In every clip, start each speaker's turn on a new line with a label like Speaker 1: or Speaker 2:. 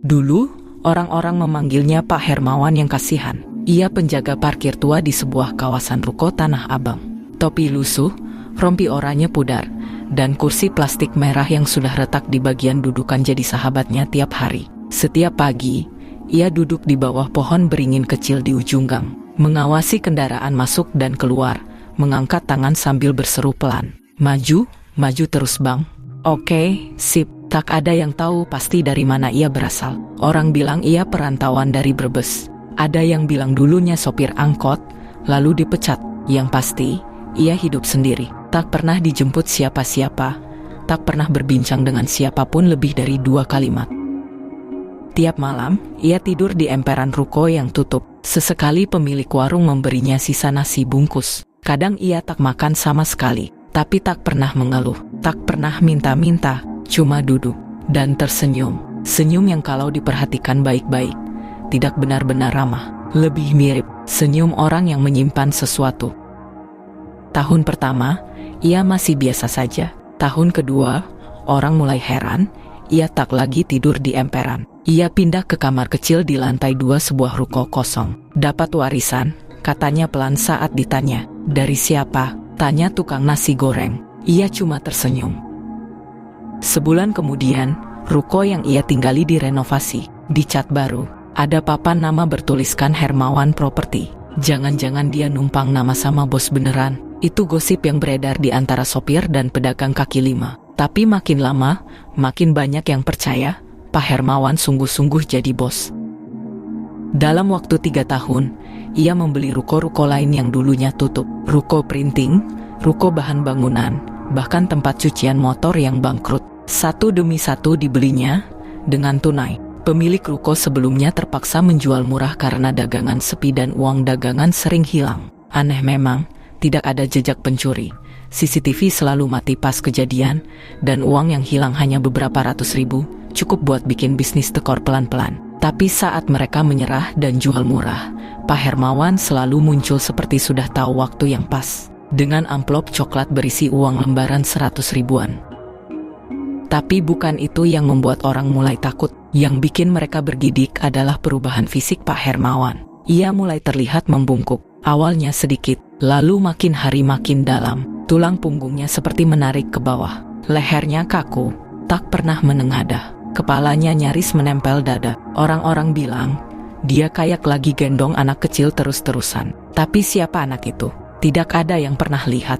Speaker 1: Dulu, orang-orang memanggilnya Pak Hermawan yang kasihan. Ia penjaga parkir tua di sebuah kawasan ruko Tanah Abang. Topi lusuh, rompi oranye pudar, dan kursi plastik merah yang sudah retak di bagian dudukan jadi sahabatnya tiap hari. Setiap pagi, ia duduk di bawah pohon beringin kecil di ujung gang, mengawasi kendaraan masuk dan keluar, mengangkat tangan sambil berseru pelan. Maju, maju terus bang. Oke, sip. Tak ada yang tahu pasti dari mana ia berasal. Orang bilang ia perantauan dari Brebes. Ada yang bilang dulunya sopir angkot, lalu dipecat. Yang pasti, ia hidup sendiri. Tak pernah dijemput siapa-siapa. Tak pernah berbincang dengan siapapun lebih dari 2 kalimat. Tiap malam, ia tidur di emperan ruko yang tutup. Sesekali pemilik warung memberinya sisa nasi bungkus. Kadang ia tak makan sama sekali, tapi tak pernah mengeluh. Tak pernah minta-minta. Cuma duduk dan tersenyum. Senyum yang kalau diperhatikan baik-baik, tidak benar-benar ramah. Lebih mirip senyum orang yang menyimpan sesuatu. Tahun pertama, ia masih biasa saja. Tahun kedua, orang mulai heran, ia tak lagi tidur di emperan. Ia pindah ke kamar kecil di lantai 2 sebuah ruko kosong. Dapat warisan, katanya pelan saat ditanya. Dari siapa? Tanya tukang nasi goreng. Ia cuma tersenyum. Sebulan kemudian, ruko yang ia tinggali direnovasi, dicat baru. Ada papan nama bertuliskan Hermawan Properti. Jangan-jangan dia numpang nama sama bos beneran. Itu gosip yang beredar di antara sopir dan pedagang kaki lima. Tapi makin lama, makin banyak yang percaya, Pak Hermawan sungguh-sungguh jadi bos. Dalam waktu 3 tahun, ia membeli ruko-ruko lain yang dulunya tutup. Ruko printing, ruko bahan bangunan, bahkan tempat cucian motor yang bangkrut. Satu demi satu dibelinya dengan tunai. Pemilik ruko sebelumnya terpaksa menjual murah karena dagangan sepi dan uang dagangan sering hilang. Aneh memang, tidak ada jejak pencuri. CCTV selalu mati pas kejadian, dan uang yang hilang hanya beberapa ratus ribu, cukup buat bikin bisnis tekor pelan-pelan. Tapi saat mereka menyerah dan jual murah, Pak Hermawan selalu muncul seperti sudah tahu waktu yang pas, dengan amplop coklat berisi uang lembaran 100 ribuan. Tapi bukan itu yang membuat orang mulai takut. Yang bikin mereka bergidik adalah perubahan fisik Pak Hermawan. Ia mulai terlihat membungkuk, awalnya sedikit, lalu makin hari makin dalam. Tulang punggungnya seperti menarik ke bawah. Lehernya kaku, tak pernah menengadah. Kepalanya nyaris menempel dada. Orang-orang bilang, dia kayak lagi gendong anak kecil terus-terusan. Tapi siapa anak itu? Tidak ada yang pernah lihat.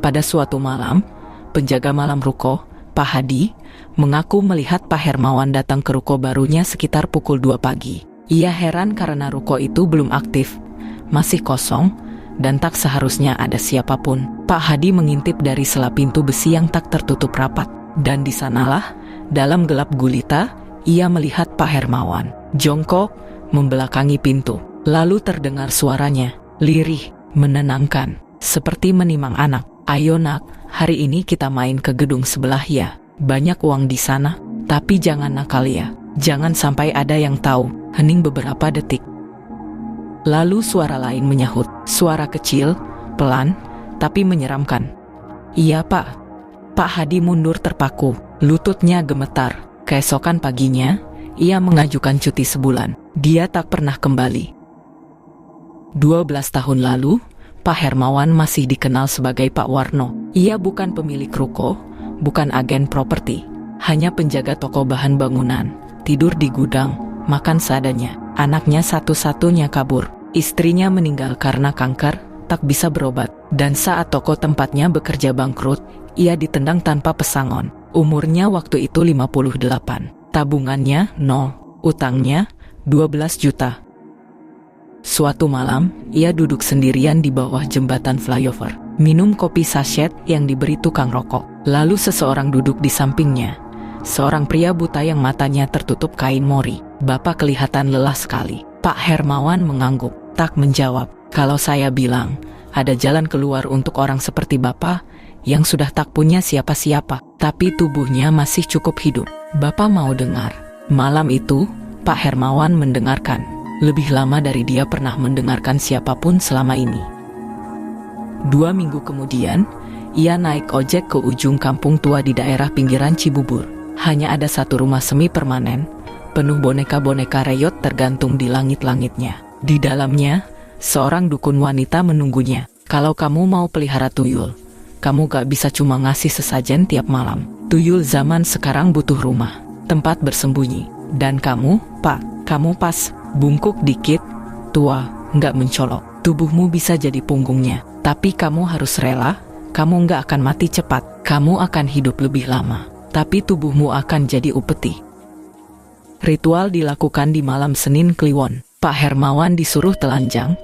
Speaker 1: Pada suatu malam, penjaga malam ruko, Pak Hadi, mengaku melihat Pak Hermawan datang ke ruko barunya sekitar pukul 2 pagi. Ia heran karena ruko itu belum aktif, masih kosong, dan tak seharusnya ada siapapun. Pak Hadi mengintip dari sela pintu besi yang tak tertutup rapat. Dan di sanalah, dalam gelap gulita, ia melihat Pak Hermawan jongkok, membelakangi pintu. Lalu terdengar suaranya, lirih, menenangkan, seperti menimang anak. Ayo nak, hari ini kita main ke gedung sebelah ya. Banyak uang di sana, tapi jangan nakal ya. Jangan sampai ada yang tahu. Hening beberapa detik. Lalu suara lain menyahut. Suara kecil, pelan, tapi menyeramkan. Iya pak. Pak Hadi mundur terpaku. Lututnya gemetar. Keesokan paginya, ia mengajukan cuti sebulan. Dia tak pernah kembali. 12 tahun lalu, Pak Hermawan masih dikenal sebagai Pak Warno. Ia bukan pemilik ruko, bukan agen properti, hanya penjaga toko bahan bangunan. Tidur di gudang, makan seadanya. Anaknya satu-satunya kabur. Istrinya meninggal karena kanker, tak bisa berobat. Dan saat toko tempatnya bekerja bangkrut, ia ditendang tanpa pesangon. Umurnya waktu itu 58. Tabungannya 0, utangnya 12 juta. Suatu malam, ia duduk sendirian di bawah jembatan flyover, minum kopi sachet yang diberi tukang rokok. Lalu seseorang duduk di sampingnya. Seorang pria buta yang matanya tertutup kain mori. Bapak kelihatan lelah sekali. Pak Hermawan mengangguk, tak menjawab. Kalau saya bilang, ada jalan keluar untuk orang seperti Bapak, yang sudah tak punya siapa-siapa, tapi tubuhnya masih cukup hidup. Bapak mau dengar? Malam itu, Pak Hermawan mendengarkan. Lebih lama dari dia pernah mendengarkan siapapun selama ini. 2 minggu kemudian, ia naik ojek ke ujung kampung tua di daerah pinggiran Cibubur. Hanya ada satu rumah semi permanen, penuh boneka-boneka reyot tergantung di langit-langitnya. Di dalamnya, seorang dukun wanita menunggunya. Kalau kamu mau pelihara tuyul, kamu gak bisa cuma ngasih sesajen tiap malam. Tuyul zaman sekarang butuh rumah, tempat bersembunyi. Dan kamu, Pak, kamu pas, bungkuk dikit, tua, gak mencolok. Tubuhmu bisa jadi punggungnya, tapi kamu harus rela. Kamu gak akan mati cepat, kamu akan hidup lebih lama, tapi tubuhmu akan jadi upeti. Ritual dilakukan di malam Senin Kliwon. Pak Hermawan disuruh telanjang,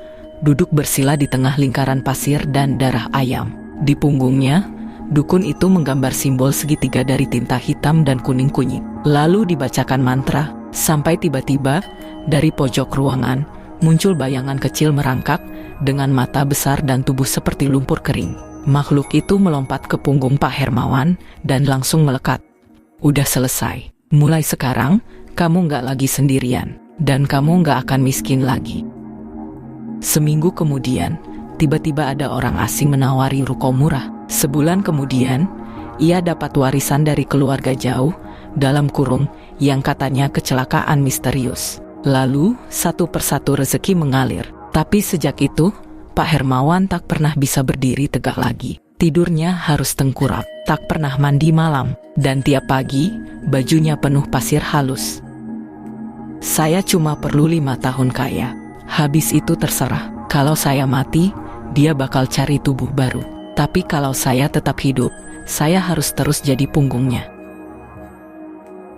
Speaker 1: duduk bersila di tengah lingkaran pasir dan darah ayam. Di punggungnya, dukun itu menggambar simbol segitiga dari tinta hitam dan kuning kunyit. Lalu dibacakan mantra, sampai tiba-tiba, dari pojok ruangan, muncul bayangan kecil merangkak, dengan mata besar dan tubuh seperti lumpur kering. Makhluk itu melompat ke punggung Pak Hermawan, dan langsung melekat. Udah selesai. Mulai sekarang, kamu gak lagi sendirian. Dan kamu gak akan miskin lagi. Seminggu kemudian, tiba-tiba ada orang asing menawari ruko murah. Sebulan kemudian, ia dapat warisan dari keluarga jauh, dalam kurung, yang katanya kecelakaan misterius. Lalu, satu persatu rezeki mengalir. Tapi sejak itu, Pak Hermawan tak pernah bisa berdiri tegak lagi. Tidurnya harus tengkurap, tak pernah mandi malam, dan tiap pagi, bajunya penuh pasir halus. Saya cuma perlu 5 tahun kaya. Habis itu terserah. Kalau saya mati, dia bakal cari tubuh baru. Tapi kalau saya tetap hidup, saya harus terus jadi punggungnya.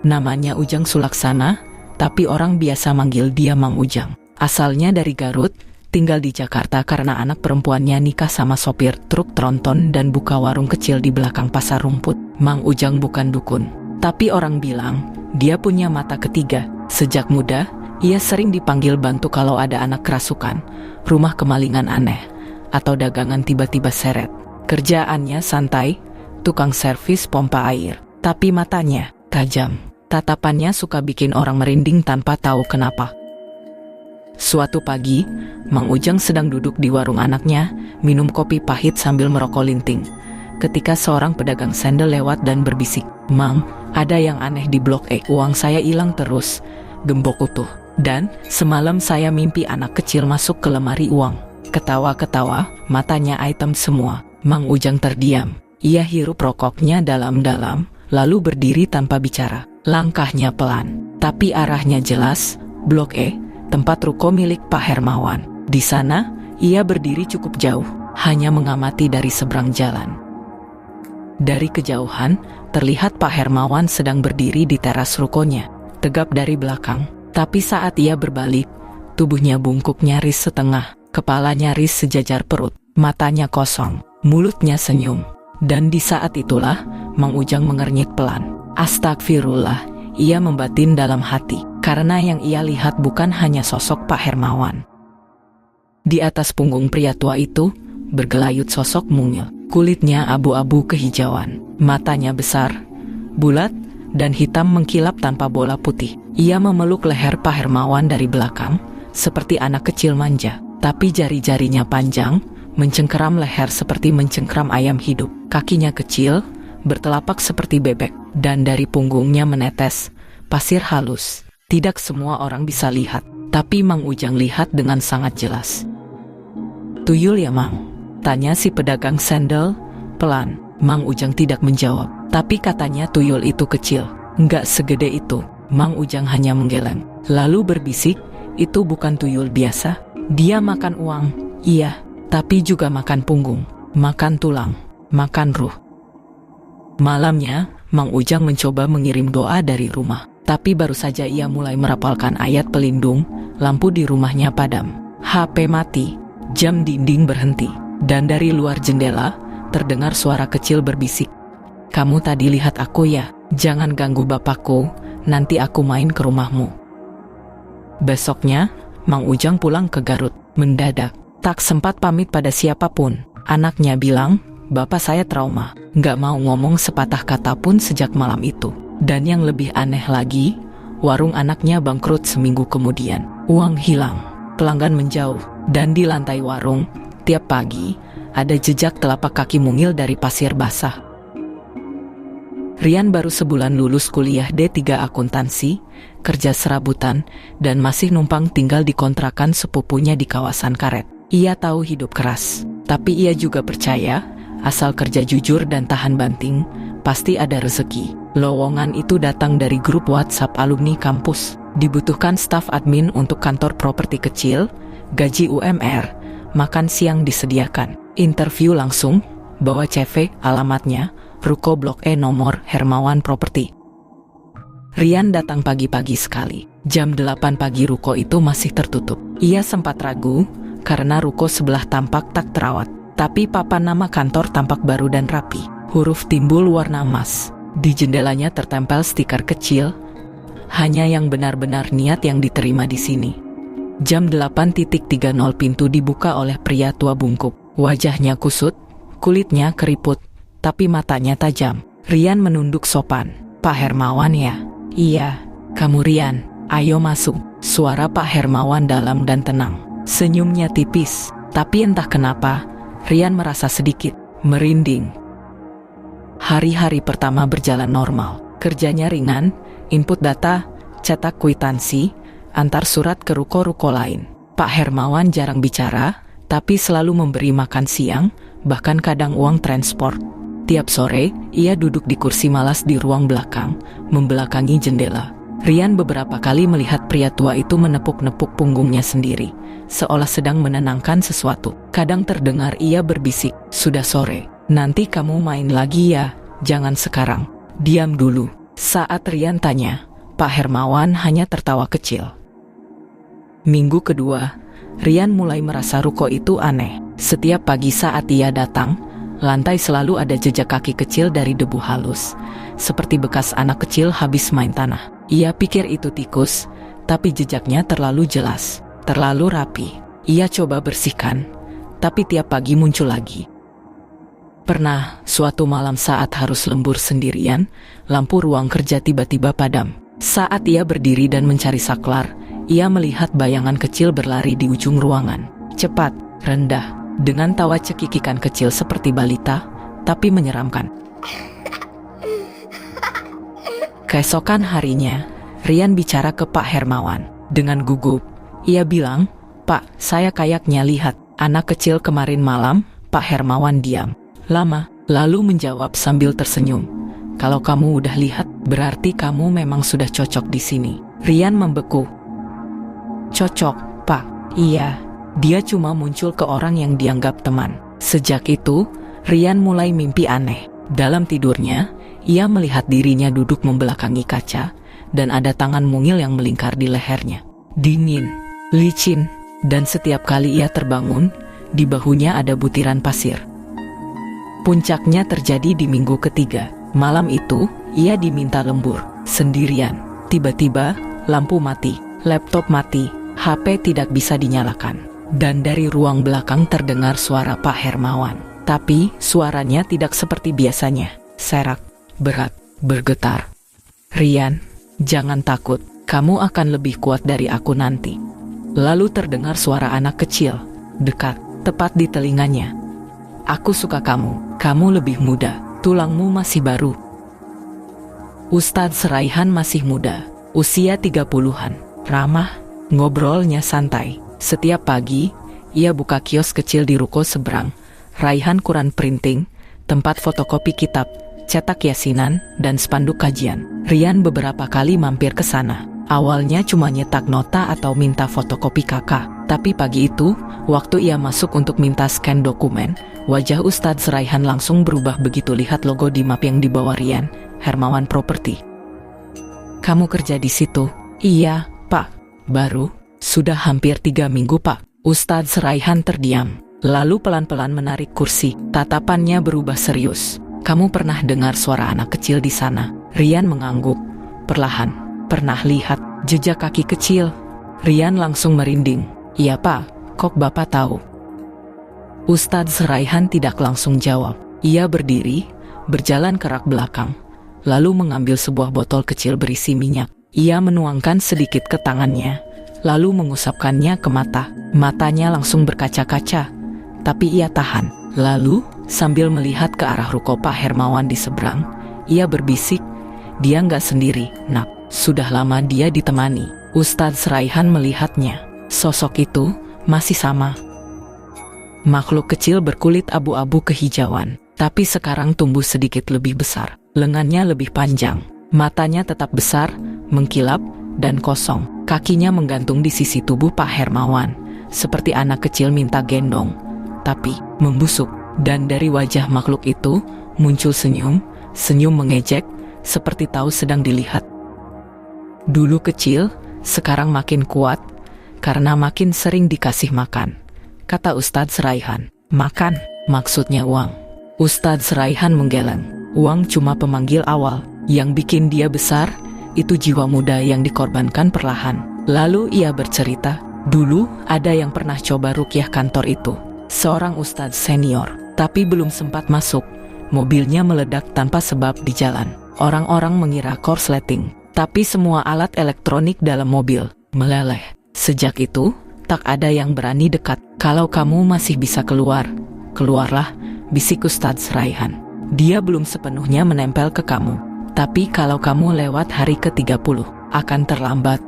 Speaker 1: Namanya Ujang Sulaksana, tapi orang biasa manggil dia Mang Ujang. Asalnya dari Garut, tinggal di Jakarta karena anak perempuannya nikah sama sopir truk tronton dan buka warung kecil di belakang pasar rumput. Mang Ujang bukan dukun, tapi orang bilang dia punya mata ketiga. Sejak muda, ia sering dipanggil bantu kalau ada anak kerasukan, rumah kemalingan aneh, atau dagangan tiba-tiba seret. Kerjaannya santai, tukang servis pompa air, tapi matanya tajam. Tatapannya suka bikin orang merinding tanpa tahu kenapa. Suatu pagi, Mang Ujang sedang duduk di warung anaknya, minum kopi pahit sambil merokok linting. Ketika seorang pedagang sendal lewat dan berbisik, "Mang, ada yang aneh di Blok E. Uang saya hilang terus, gembok utuh. Dan semalam saya mimpi anak kecil masuk ke lemari uang." Ketawa-ketawa, matanya hitam semua. Mang Ujang terdiam. Ia hirup rokoknya dalam-dalam, lalu berdiri tanpa bicara. Langkahnya pelan, tapi arahnya jelas. Blok E, tempat ruko milik Pak Hermawan. Di sana, ia berdiri cukup jauh, hanya mengamati dari seberang jalan. Dari kejauhan, terlihat Pak Hermawan sedang berdiri di teras rukonya, tegap dari belakang. Tapi saat ia berbalik, tubuhnya bungkuk nyaris setengah, kepala nyaris sejajar perut, matanya kosong, mulutnya senyum. Dan di saat itulah, Mang Ujang mengernyit pelan. Astagfirullah, ia membatin dalam hati, karena yang ia lihat bukan hanya sosok Pak Hermawan. Di atas punggung pria tua itu, bergelayut sosok mungil. Kulitnya abu-abu kehijauan, matanya besar, bulat, dan hitam mengkilap tanpa bola putih. Ia memeluk leher Pak Hermawan dari belakang, seperti anak kecil manja. Tapi jari-jarinya panjang, mencengkeram leher seperti mencengkeram ayam hidup. Kakinya kecil, bertelapak seperti bebek, dan dari punggungnya menetes pasir halus. Tidak semua orang bisa lihat, tapi Mang Ujang lihat dengan sangat jelas. "Tuyul ya, Mang?" tanya si pedagang sendal, pelan. Mang Ujang tidak menjawab, tapi katanya tuyul itu kecil, nggak segede itu. Mang Ujang hanya menggeleng, lalu berbisik, "Itu bukan tuyul biasa. Dia makan uang, iya, tapi juga makan punggung, makan tulang, makan ruh." Malamnya, Mang Ujang mencoba mengirim doa dari rumah, tapi baru saja ia mulai merapalkan ayat pelindung, lampu di rumahnya padam, HP mati, jam dinding berhenti. Dan dari luar jendela, terdengar suara kecil berbisik, "Kamu tadi lihat aku ya? Jangan ganggu bapakku, nanti aku main ke rumahmu." Besoknya, Mang Ujang pulang ke Garut. Mendadak, tak sempat pamit pada siapapun. Anaknya bilang, "Bapak saya trauma, nggak mau ngomong sepatah kata pun sejak malam itu." Dan yang lebih aneh lagi, warung anaknya bangkrut seminggu kemudian. Uang hilang, pelanggan menjauh, dan di lantai warung, tiap pagi, ada jejak telapak kaki mungil dari pasir basah. Rian baru sebulan lulus kuliah D3 akuntansi, kerja serabutan, dan masih numpang tinggal di kontrakan sepupunya di kawasan Karet. Ia tahu hidup keras, tapi ia juga percaya, asal kerja jujur dan tahan banting, pasti ada rezeki. Lowongan itu datang dari grup WhatsApp alumni kampus. Dibutuhkan staf admin untuk kantor properti kecil, gaji UMR, makan siang disediakan. Interview langsung, bawa CV, alamatnya, Ruko Blok E nomor Hermawan Properti. Rian datang pagi-pagi sekali. Jam 8 pagi ruko itu masih tertutup. Ia sempat ragu, karena ruko sebelah tampak tak terawat. Tapi papan nama kantor tampak baru dan rapi. Huruf timbul warna emas. Di jendelanya tertempel stiker kecil. Hanya yang benar-benar niat yang diterima di sini. Jam 8.30 pintu dibuka oleh pria tua bungkuk. Wajahnya kusut, kulitnya keriput, tapi matanya tajam. Rian menunduk sopan. Pak Hermawan ya? Iya, kamu Rian. Ayo masuk. Suara Pak Hermawan dalam dan tenang. Senyumnya tipis, tapi entah kenapa, Rian merasa sedikit merinding. Hari-hari pertama berjalan normal. Kerjanya ringan, input data, cetak kwitansi, antar surat ke ruko-ruko lain. Pak Hermawan jarang bicara, tapi selalu memberi makan siang, bahkan kadang uang transport. Tiap sore, ia duduk di kursi malas di ruang belakang, membelakangi jendela. Rian beberapa kali melihat pria tua itu menepuk-nepuk punggungnya sendiri, seolah sedang menenangkan sesuatu. Kadang terdengar ia berbisik, "Sudah sore, nanti kamu main lagi ya, jangan sekarang. Diam dulu." Saat Rian tanya, Pak Hermawan hanya tertawa kecil. Minggu kedua, Rian mulai merasa ruko itu aneh. Setiap pagi saat ia datang, lantai selalu ada jejak kaki kecil dari debu halus, seperti bekas anak kecil habis main tanah. Ia pikir itu tikus, tapi jejaknya terlalu jelas, terlalu rapi. Ia coba bersihkan, tapi tiap pagi muncul lagi. Pernah, suatu malam saat harus lembur sendirian, lampu ruang kerja tiba-tiba padam. Saat ia berdiri dan mencari saklar, ia melihat bayangan kecil berlari di ujung ruangan. Cepat, rendah, dengan tawa cekikikan kecil seperti balita, tapi menyeramkan. Keesokan harinya, Rian bicara ke Pak Hermawan. Dengan gugup, ia bilang, "Pak, saya kayaknya lihat anak kecil kemarin malam." Pak Hermawan diam lama, lalu menjawab sambil tersenyum, "Kalau kamu udah lihat, berarti kamu memang sudah cocok di sini." Rian membeku. "Cocok, Pak?" "Iya. Dia cuma muncul ke orang yang dianggap teman." Sejak itu, Rian mulai mimpi aneh. Dalam tidurnya, ia melihat dirinya duduk membelakangi kaca, dan ada tangan mungil yang melingkar di lehernya. Dingin, licin, dan setiap kali ia terbangun, di bahunya ada butiran pasir. Puncaknya terjadi di minggu ketiga. Malam itu, ia diminta lembur, sendirian. Tiba-tiba, lampu mati, laptop mati, HP tidak bisa dinyalakan. Dan dari ruang belakang terdengar suara Pak Hermawan. Tapi, suaranya tidak seperti biasanya. Serak, berat, bergetar. "Rian, jangan takut, kamu akan lebih kuat dari aku nanti." Lalu terdengar suara anak kecil, dekat, tepat di telinganya. "Aku suka kamu, kamu lebih muda, tulangmu masih baru." Ustadz Raihan masih muda, usia 30-an, ramah, ngobrolnya santai. Setiap pagi, ia buka kios kecil di ruko seberang. Raihan Quran printing, tempat fotokopi kitab, cetak yasinan, dan spanduk kajian. Rian beberapa kali mampir ke sana. Awalnya cuma nyetak nota atau minta fotokopi kakak. Tapi pagi itu, waktu ia masuk untuk minta scan dokumen, wajah Ustadz Raihan langsung berubah begitu lihat logo di map yang dibawa Rian, Hermawan Properti. "Kamu kerja di situ?" "Iya, Pak." "Baru? Sudah hampir 3 minggu, Pak." Ustadz Raihan terdiam, lalu pelan-pelan menarik kursi. Tatapannya berubah serius. "Kamu pernah dengar suara anak kecil di sana?" Rian mengangguk. Perlahan, "Pernah lihat jejak kaki kecil." Rian langsung merinding. "Iya, Pak, kok Bapak tahu?" Ustadz Raihan tidak langsung jawab. Ia berdiri, berjalan ke rak belakang, lalu mengambil sebuah botol kecil berisi minyak. Ia menuangkan sedikit ke tangannya, lalu mengusapkannya ke mata. Matanya langsung berkaca-kaca, tapi ia tahan. Lalu, sambil melihat ke arah ruko Pak Hermawan di seberang, Ia berbisik, dia nggak sendiri, nak. Sudah lama dia ditemani. Ustadz Raihan melihatnya. Sosok itu masih sama. Makhluk kecil berkulit abu-abu kehijauan, tapi sekarang tumbuh sedikit lebih besar. Lengannya lebih panjang, matanya tetap besar, mengkilap, dan kosong. Kakinya menggantung di sisi tubuh Pak Hermawan, seperti anak kecil minta gendong, tapi membusuk. Dan dari wajah makhluk itu muncul senyum mengejek, seperti tahu sedang dilihat. Dulu kecil, sekarang makin kuat, karena makin sering dikasih makan, kata Ustadz Raihan. Makan, maksudnya uang. Ustadz Raihan menggeleng. Uang cuma pemanggil awal. Yang bikin dia besar, itu jiwa muda yang dikorbankan perlahan. Lalu ia bercerita, dulu ada yang pernah coba ruqyah kantor itu. Seorang ustadz senior, tapi belum sempat masuk. Mobilnya meledak tanpa sebab di jalan. Orang-orang mengira korsleting, tapi semua alat elektronik dalam mobil meleleh. Sejak itu, tak ada yang berani dekat. Kalau kamu masih bisa keluar, keluarlah, bisik Ustadz Raihan. Dia belum sepenuhnya menempel ke kamu. Tapi kalau kamu lewat hari ke-30, akan terlambat.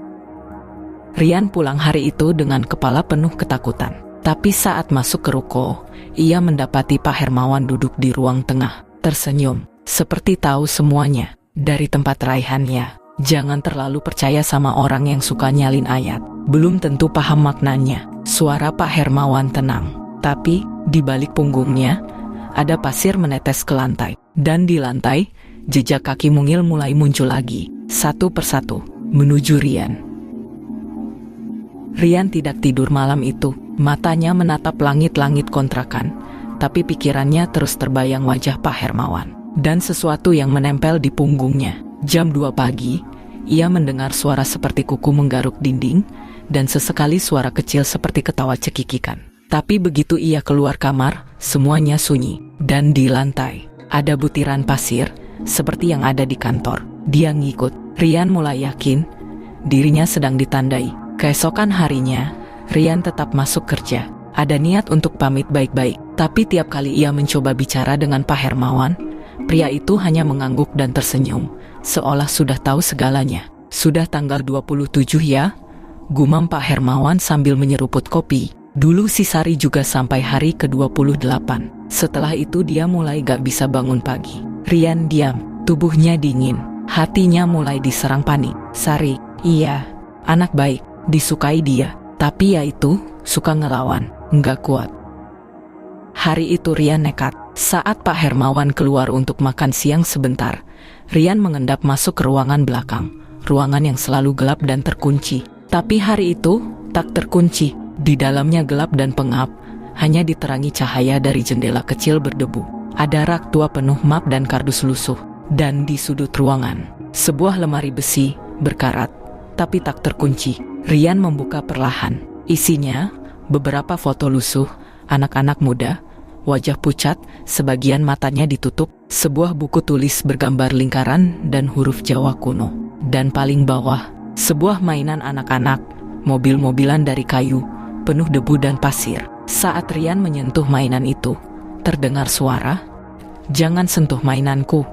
Speaker 1: Rian pulang hari itu dengan kepala penuh ketakutan. Tapi saat masuk ke ruko, ia mendapati Pak Hermawan duduk di ruang tengah, tersenyum, seperti tahu semuanya. Dari tempat Raihannya, jangan terlalu percaya sama orang yang suka nyalin ayat. Belum tentu paham maknanya. Suara Pak Hermawan tenang, tapi di balik punggungnya ada pasir menetes ke lantai. Dan di lantai, jejak kaki mungil mulai muncul lagi, satu persatu, menuju Rian. Rian tidak tidur malam itu. Matanya menatap langit-langit kontrakan, tapi pikirannya terus terbayang wajah Pak Hermawan dan sesuatu yang menempel di punggungnya. Jam 2 pagi, ia mendengar suara seperti kuku menggaruk dinding, dan sesekali suara kecil seperti ketawa cekikikan. Tapi begitu ia keluar kamar, semuanya sunyi. Dan di lantai, ada butiran pasir, seperti yang ada di kantor. Dia ngikut. Rian mulai yakin, dirinya sedang ditandai. Keesokan harinya, Rian tetap masuk kerja. Ada niat untuk pamit baik-baik, tapi tiap kali ia mencoba bicara dengan Pak Hermawan, pria itu hanya mengangguk dan tersenyum, seolah sudah tahu segalanya. Sudah tanggal 27 ya? Gumam Pak Hermawan sambil menyeruput kopi. Dulu si Sari juga sampai hari ke-28. Setelah itu dia mulai gak bisa bangun pagi. Rian diam, tubuhnya dingin, hatinya mulai diserang panik. Sari, iya, anak baik, disukai dia. Tapi ya itu, suka ngelawan, nggak kuat. Hari itu Rian nekat. Saat Pak Hermawan keluar untuk makan siang sebentar, Rian mengendap masuk ke ruangan belakang. Ruangan yang selalu gelap dan terkunci. Tapi hari itu, tak terkunci. Di dalamnya gelap dan pengap, hanya diterangi cahaya dari jendela kecil berdebu. Ada rak tua penuh map dan kardus lusuh. Dan di sudut ruangan, sebuah lemari besi, berkarat, tapi tak terkunci. Rian membuka perlahan. Isinya, beberapa foto lusuh, anak-anak muda, wajah pucat, sebagian matanya ditutup, sebuah buku tulis bergambar lingkaran dan huruf Jawa kuno. Dan paling bawah, sebuah mainan anak-anak, mobil-mobilan dari kayu, penuh debu dan pasir. Saat Rian menyentuh mainan itu, terdengar suara, "Jangan sentuh mainanku."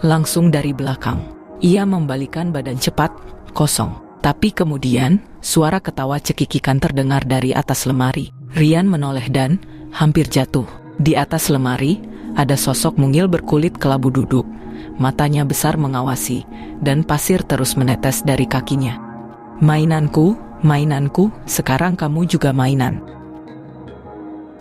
Speaker 1: Langsung dari belakang, ia membalikan badan cepat, kosong. Tapi kemudian, suara ketawa cekikikan terdengar dari atas lemari. Rian menoleh dan hampir jatuh. Di atas lemari, ada sosok mungil berkulit kelabu duduk. Matanya besar mengawasi, dan pasir terus menetes dari kakinya. "Mainanku, mainanku, sekarang kamu juga mainan."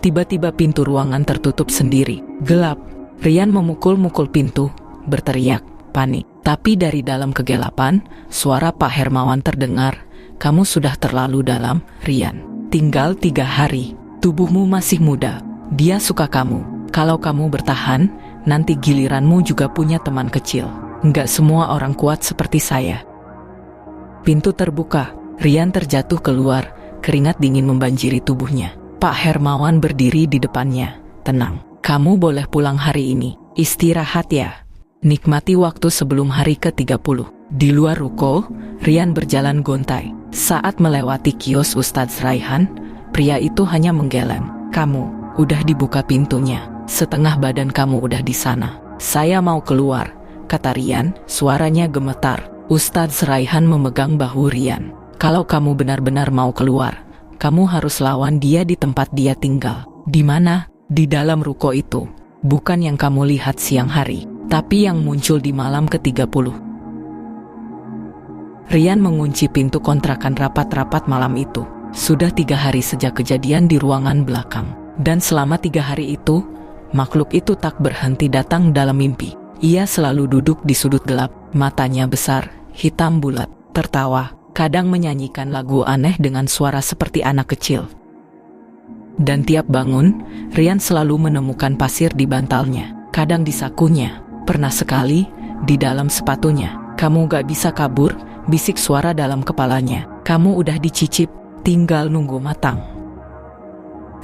Speaker 1: Tiba-tiba pintu ruangan tertutup sendiri. Gelap. Rian memukul-mukul pintu, berteriak, panik. Tapi dari dalam kegelapan, suara Pak Hermawan terdengar, "Kamu sudah terlalu dalam, Rian. Tinggal 3 hari. Tubuhmu masih muda. Dia suka kamu. Kalau kamu bertahan, nanti giliranmu juga punya teman kecil. Nggak semua orang kuat seperti saya." Pintu terbuka. Rian terjatuh keluar, keringat dingin membanjiri tubuhnya. Pak Hermawan berdiri di depannya. "Tenang, kamu boleh pulang hari ini. Istirahat ya. Nikmati waktu sebelum hari ke-30. Di luar ruko, Rian berjalan gontai. Saat melewati kios Ustadz Raihan, pria itu hanya menggeleng. "Kamu, udah dibuka pintunya. Setengah badan kamu udah di sana. Saya mau keluar. kata Rian, suaranya gemetar. Ustadz Raihan memegang bahu Rian. Kalau kamu benar-benar mau keluar, kamu harus lawan dia di tempat dia tinggal. Di mana? Di dalam ruko itu. Bukan yang kamu lihat siang hari, tapi yang muncul di malam ke-30. Rian mengunci pintu kontrakan rapat-rapat malam itu. Sudah 3 hari sejak kejadian di ruangan belakang. Dan selama 3 hari itu, makhluk itu tak berhenti datang dalam mimpi. Ia selalu duduk di sudut gelap, matanya besar, hitam bulat, tertawa, kadang menyanyikan lagu aneh dengan suara seperti anak kecil. Dan tiap bangun, Rian selalu menemukan pasir di bantalnya, kadang di sakunya, pernah sekali di dalam sepatunya. Kamu gak bisa kabur, bisik suara dalam kepalanya. Kamu udah dicicip, tinggal nunggu matang.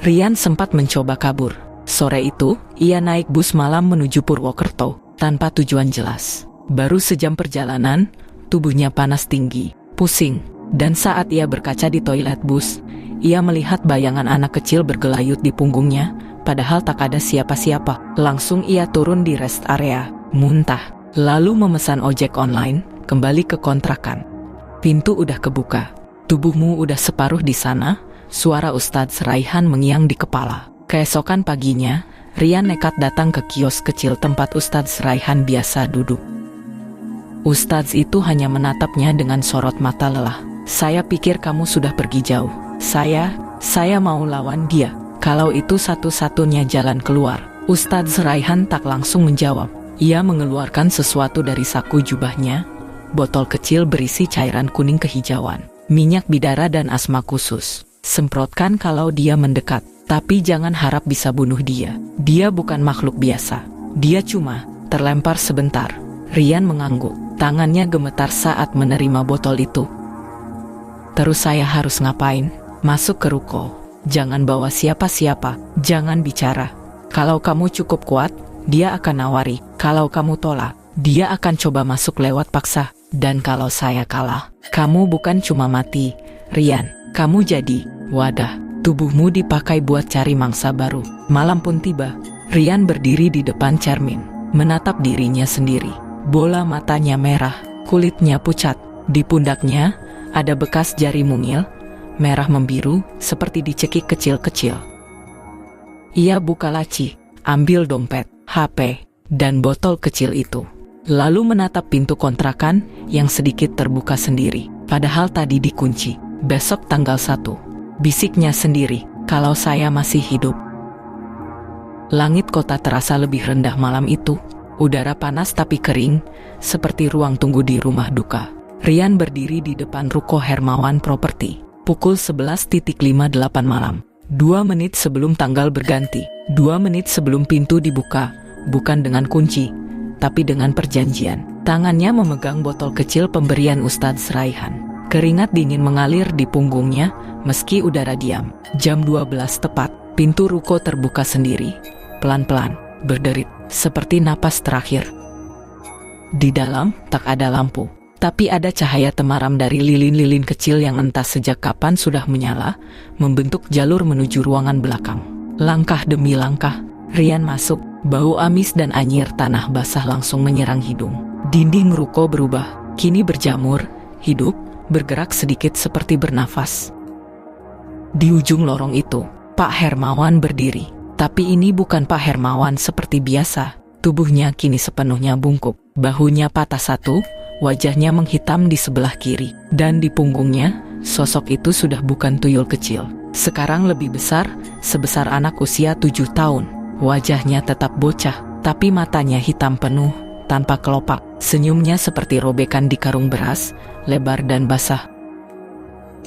Speaker 1: Rian sempat mencoba kabur. Sore itu, ia naik bus malam menuju Purwokerto, tanpa tujuan jelas. Baru sejam perjalanan, tubuhnya panas tinggi, pusing, dan saat ia berkaca di toilet bus, ia melihat bayangan anak kecil bergelayut di punggungnya, padahal tak ada siapa-siapa. Langsung ia turun di rest area, muntah, lalu memesan ojek online, kembali ke kontrakan. Pintu udah kebuka, tubuhmu udah separuh di sana, suara Ustadz Raihan mengiang di kepala. Keesokan paginya, Rian nekat datang ke kios kecil tempat Ustadz Raihan biasa duduk. Ustadz itu hanya menatapnya dengan sorot mata lelah. Saya pikir kamu sudah pergi jauh. Saya mau lawan dia. Kalau itu satu-satunya jalan keluar. Ustadz Raihan tak langsung menjawab. Ia mengeluarkan sesuatu dari saku jubahnya, botol kecil berisi cairan kuning kehijauan, minyak bidara dan asma khusus. Semprotkan kalau dia mendekat, tapi jangan harap bisa bunuh dia. Dia bukan makhluk biasa. Dia cuma terlempar sebentar. Rian mengangguk, tangannya gemetar saat menerima botol itu. Terus saya harus ngapain? Masuk ke ruko. Jangan bawa siapa-siapa, jangan bicara. Kalau kamu cukup kuat, dia akan nawari. Kalau kamu tolak, dia akan coba masuk lewat paksa. Dan kalau saya kalah, kamu bukan cuma mati, Rian, kamu jadi wadah. Tubuhmu dipakai buat cari mangsa baru. Malam pun tiba. Rian berdiri di depan cermin, menatap dirinya sendiri. Bola matanya merah, kulitnya pucat. Di pundaknya ada bekas jari mungil, merah membiru, seperti dicekik kecil-kecil. Ia buka laci, ambil dompet, HP, dan botol kecil itu. Lalu menatap pintu kontrakan yang sedikit terbuka sendiri. Padahal tadi dikunci. Besok tanggal 1. Bisiknya sendiri, kalau saya masih hidup. Langit kota terasa lebih rendah malam itu. Udara panas tapi kering, seperti ruang tunggu di rumah duka. Rian berdiri di depan ruko Hermawan Properti. Pukul 11.58 malam. 2 menit sebelum tanggal berganti. 2 menit sebelum pintu dibuka. Bukan dengan kunci, tapi dengan perjanjian. Tangannya memegang botol kecil pemberian Ustadz Raihan. Keringat dingin mengalir di punggungnya, meski udara diam. Jam 12 tepat, pintu ruko terbuka sendiri. Pelan-pelan, berderit, seperti napas terakhir. Di dalam, tak ada lampu. Tapi ada cahaya temaram dari lilin-lilin kecil yang entah sejak kapan sudah menyala, membentuk jalur menuju ruangan belakang. Langkah demi langkah, Rian masuk. Bau amis dan anyir tanah basah langsung menyerang hidung. Dinding ruko berubah, kini berjamur, hidup, bergerak sedikit seperti bernafas. Di ujung lorong itu, Pak Hermawan berdiri. Tapi ini bukan Pak Hermawan seperti biasa. Tubuhnya kini sepenuhnya bungkuk. Bahunya patah satu, wajahnya menghitam di sebelah kiri. Dan di punggungnya, sosok itu sudah bukan tuyul kecil. Sekarang lebih besar, sebesar anak usia 7 tahun. Wajahnya tetap bocah, tapi matanya hitam penuh, tanpa kelopak. Senyumnya seperti robekan di karung beras, lebar dan basah.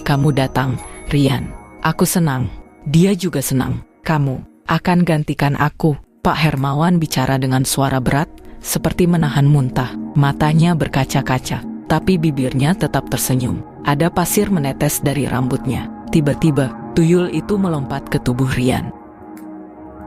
Speaker 1: Kamu datang, Rian. Aku senang. Dia juga senang. Kamu akan gantikan aku. Pak Hermawan bicara dengan suara berat, seperti menahan muntah. Matanya berkaca-kaca, tapi bibirnya tetap tersenyum. Ada pasir menetes dari rambutnya. Tiba-tiba, tuyul itu melompat ke tubuh Rian.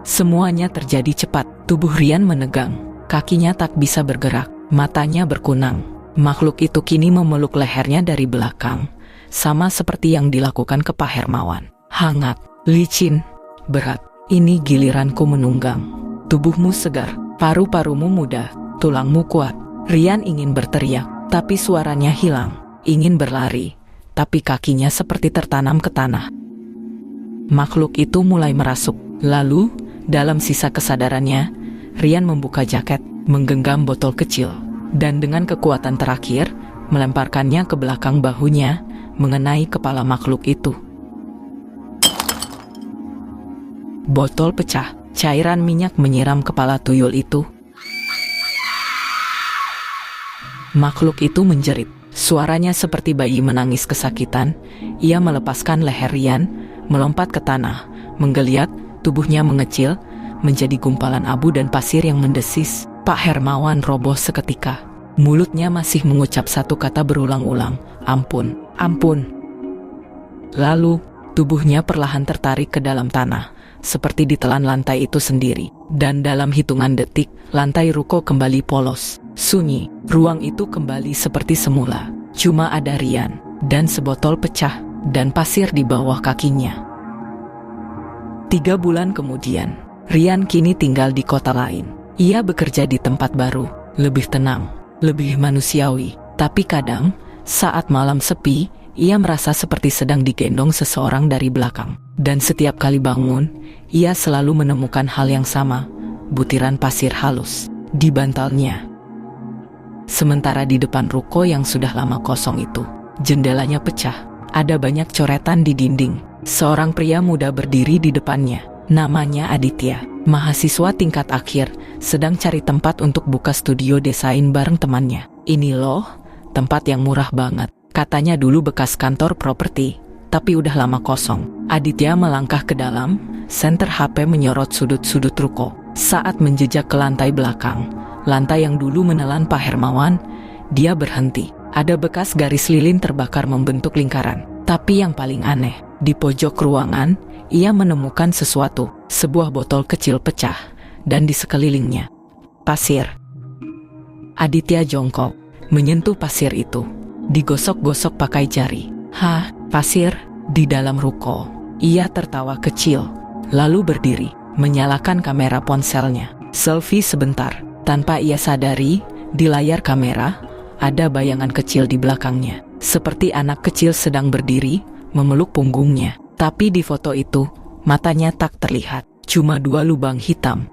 Speaker 1: Semuanya terjadi cepat. Tubuh Rian menegang. Kakinya tak bisa bergerak. Matanya berkunang. Makhluk itu kini memeluk lehernya dari belakang. Sama seperti yang dilakukan ke Pak Hermawan. Hangat, licin, berat. Ini giliranku menunggang. Tubuhmu segar, paru-parumu muda, tulangmu kuat. Rian ingin berteriak, tapi suaranya hilang. Ingin berlari, tapi kakinya seperti tertanam ke tanah. Makhluk itu mulai merasuk. Lalu, dalam sisa kesadarannya, Rian membuka jaket, menggenggam botol kecil, dan dengan kekuatan terakhir, melemparkannya ke belakang bahunya, mengenai kepala makhluk itu. Botol pecah, cairan minyak menyiram kepala tuyul itu. Makhluk itu menjerit, suaranya seperti bayi menangis kesakitan. Ia melepaskan leher Rian, melompat ke tanah, menggeliat, tubuhnya mengecil, menjadi gumpalan abu dan pasir yang mendesis. Pak Hermawan roboh seketika. Mulutnya masih mengucap satu kata berulang-ulang, "Ampun, ampun." Lalu, tubuhnya perlahan tertarik ke dalam tanah, seperti ditelan lantai itu sendiri. Dan dalam hitungan detik, lantai ruko kembali polos, sunyi. Ruang itu kembali seperti semula. Cuma ada Rian, dan sebotol pecah, dan pasir di bawah kakinya. 3 bulan kemudian, Rian kini tinggal di kota lain. Ia bekerja di tempat baru, lebih tenang, lebih manusiawi. Tapi kadang, saat malam sepi, ia merasa seperti sedang digendong seseorang dari belakang. Dan setiap kali bangun, ia selalu menemukan hal yang sama, butiran pasir halus di bantalnya. Sementara di depan ruko yang sudah lama kosong itu, jendelanya pecah. Ada banyak coretan di dinding. Seorang pria muda berdiri di depannya. Namanya Aditya, mahasiswa tingkat akhir, sedang cari tempat untuk buka studio desain bareng temannya. "Ini loh, tempat yang murah banget," katanya, dulu bekas kantor properti, tapi udah lama kosong. Aditya melangkah ke dalam, senter HP menyorot sudut-sudut ruko. Saat menjejak ke lantai belakang, lantai yang dulu menelan Pak Hermawan, dia berhenti. Ada bekas garis lilin terbakar membentuk lingkaran. Tapi yang paling aneh, di pojok ruangan, ia menemukan sesuatu, sebuah botol kecil pecah, dan di sekelilingnya, pasir. Aditya jongkok, menyentuh pasir itu, digosok-gosok pakai jari. "Hah, pasir?" Di dalam ruko, ia tertawa kecil, lalu berdiri, menyalakan kamera ponselnya. Selfie sebentar, tanpa ia sadari, di layar kamera, ada bayangan kecil di belakangnya. Seperti anak kecil sedang berdiri, memeluk punggungnya. Tapi di foto itu, matanya tak terlihat. Cuma 2 lubang hitam,